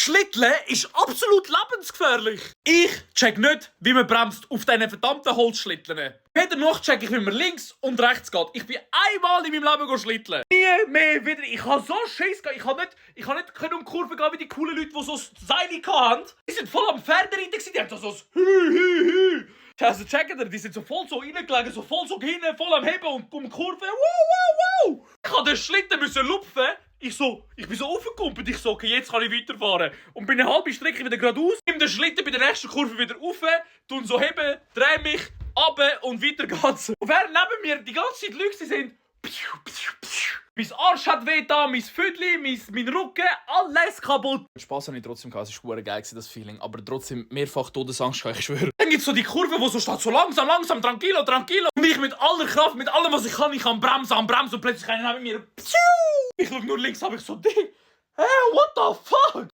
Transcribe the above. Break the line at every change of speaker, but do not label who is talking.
Schlitteln ist absolut lebensgefährlich. Ich check nicht, wie man bremst auf diesen verdammten Holzschlitteln. Weder noch check ich, wie man links und rechts geht. Ich bin einmal in meinem Leben schlitteln. Nie mehr wieder. Ich habe so Schiss gehabt. Ich habe nicht um die Kurve gehen wie die coolen Leute, die so Seile hatten. Die sind voll am Pferdereiten gewesen. Die haben so Hü. Also checken ihr, die sind so voll so reingelegen, so voll so hinten, voll am Heben und um die Kurve. Wow. Ich musste den Schlitten lupfen. Ich bin so aufgekumpelt. Ich so, okay, jetzt kann ich weiterfahren. Und bin eine halbe Strecke wieder geradeaus, nimm den Schlitten bei der nächsten Kurve wieder rauf, tun so heben, dreh mich, runter und weiter geht's. Und während neben mir die ganze Zeit Leute sind, mein Arsch hat weh da, mein Füdli, mein Rücken, alles kaputt. Spass habe ich trotzdem gehabt, es war geil, das Feeling. Aber trotzdem mehrfach Todesangst, ich schwöre. Dann gibt es so die Kurve, wo so steht, so langsam, tranquilo. Und ich mit aller Kraft, mit allem, was ich kann bremsen und plötzlich einer neben mir. Ich schaue nur links, habe ich so, what the fuck?